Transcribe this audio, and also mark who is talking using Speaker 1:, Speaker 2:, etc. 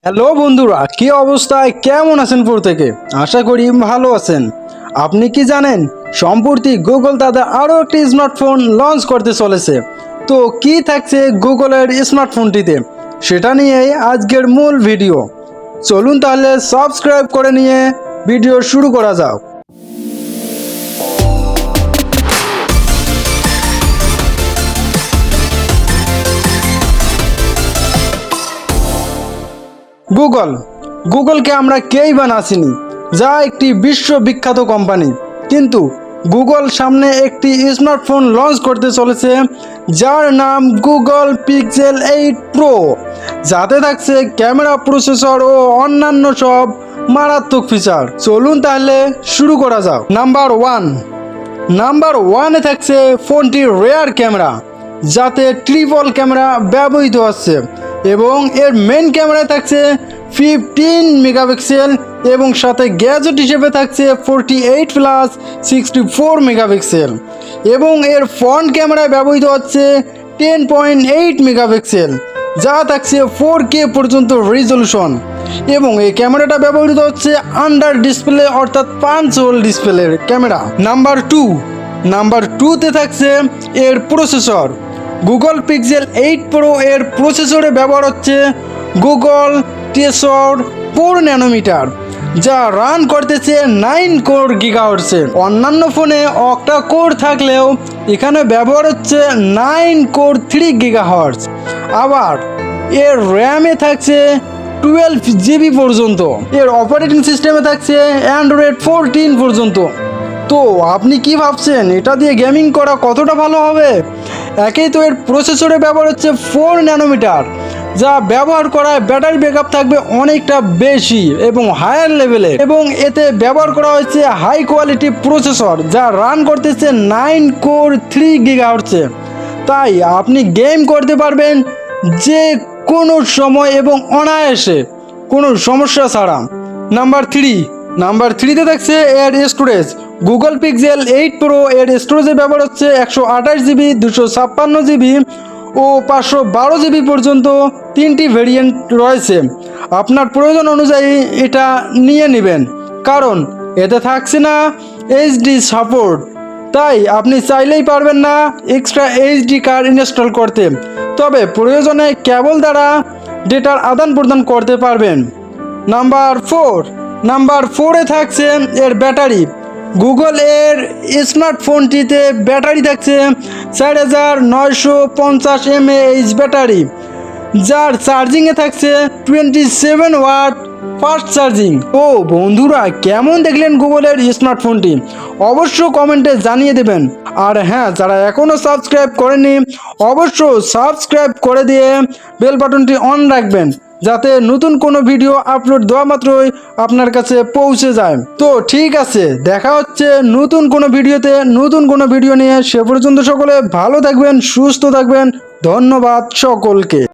Speaker 1: Hello বন্ধুরা, কি অবস্থায় কেমন আছেন প্রত্যেকে? আশা করি ভালো আছেন। আপনি কি জানেন সম্প্রতি গুগল তাদের আরও একটি স্মার্টফোন লঞ্চ করতে চলেছে? তো কি থাকছে গুগলের স্মার্টফোনটিতে সেটা নিয়েই আজকের মূল ভিডিও। চলুন তাহলে সাবস্ক্রাইব করে নিয়ে ভিডিও শুরু করা যাক। গুগলকে আমরা কেই বানাসিনি, যা একটি বিশ্ববিখ্যাত কোম্পানি। কিন্তু গুগল সামনে একটি স্মার্টফোন লঞ্চ করতে চলেছে যার নাম গুগল পিক্সেল 8 প্রো, যাতে থাকছে ক্যামেরা, প্রসেসর ও অন্যান্য সব মারাত্মক ফিচার। চলুন তাহলে শুরু করা যাক। নাম্বার ওয়ানে থাকছে ফোনটির রেয়ার ক্যামেরা, যাতে ট্রিপল ক্যামেরা ব্যবহৃত হচ্ছে এবং এর মেন ক্যামেরায় থাকছে 15 মেগাপিক্সেল এবং সাথে গ্যাজেট হিসেবে থাকছে 48 প্লাস 64 মেগাপিক্সেল এবং এর ফ্রন্ট ক্যামেরায় ব্যবহৃত হচ্ছে 10.8 মেগাপিক্সেল, যা থাকছে 4K পর্যন্ত রেজলিউশন এবং এই ক্যামেরাটা ব্যবহৃত হচ্ছে আন্ডার ডিসপ্লে অর্থাৎ পাঞ্চ হোল ডিসপ্লের ক্যামেরা। নাম্বার টুতে থাকছে এর প্রসেসর। গুগল পিক্সেল 8 প্রো এর প্রসেসরে ব্যবহার হচ্ছে গুগল টেসর 4 ন্যানোমিটার, যা রান করতেছে 9 কোর গিগাহার্টজে। অন্যান্য ফোনে অক্টা কোর থাকলেও এখানে ব্যবহার হচ্ছে 9 কোর 3 গিগাহার্টজ। আবার এর র্যামে থাকছে 12 জিবি পর্যন্ত। এর অপারেটিং সিস্টেমে থাকছে অ্যান্ড্রয়েড 14 পর্যন্ত। তো আপনি কি ভাবছেন এটা দিয়ে গেমিং করা কতটা ভালো হবে? একেই তো এর প্রসেসরে ব্যবহার হচ্ছে 4 ন্যানোমিটার, যা ব্যবহার করায় ব্যাটারি ব্যাকআপ থাকবে অনেকটা বেশি এবং হায়ার লেভেলের, এবং এতে ব্যবহার করা হয়েছে হাই কোয়ালিটি প্রসেসর যা রান করতেছে 9 কোর 3 গিগাহার্টজে। তাই আপনি গেম করতে পারবেন যে কোনো সময় এবং অনায়াসে, কোনো সমস্যা ছাড়া। নাম্বার থ্রিতে থাকছে এর স্টোরেজ। গুগল পিক্সেল 8 প্রো এর স্টোরেজে ব্যবহার হচ্ছে 128 জিবি, 256 জিবি ও 512 জিবি পর্যন্ত 3টি ভেরিয়েন্ট রয়েছে। আপনার প্রয়োজন অনুযায়ী এটা নিয়ে নেবেন, কারণ এতে থাকছে না এইচডি সাপোর্ট, তাই আপনি চাইলেই পারবেন না এক্সট্রা এইচডি কার্ড ইনস্টল করতে। তবে প্রয়োজনে কেবল দ্বারা ডেটার আদান প্রদান করতে পারবেন। নাম্বার ফোরে থাকছে এর ব্যাটারি। গুগল এর স্মার্টফোনটিতে ব্যাটারি থাকছে 4950 mAh ব্যাটারি, যার চার্জিংয়ে থাকছে 27 ওয়াট ফাস্ট চার্জিং। ও বন্ধুরা, কেমন দেখলেন গুগলের স্মার্টফোনটি? অবশ্য কমেন্টে জানিয়ে দেবেন। আর হ্যাঁ, যারা এখনও সাবস্ক্রাইব করেনি অবশ্যই সাবস্ক্রাইব করে দিয়ে বেল বাটনটি অন রাখবেন, যাতে নতুন কোনো ভিডিও আপলোড দেওয়া মাত্রই আপনার কাছে পৌঁছে যায়। তো ঠিক আছে, দেখা হচ্ছে নতুন কোনো ভিডিওতে, নতুন কোনো ভিডিও নিয়ে। সে পর্যন্ত সকলে ভালো থাকবেন, সুস্থ থাকবেন। ধন্যবাদ সকলকে।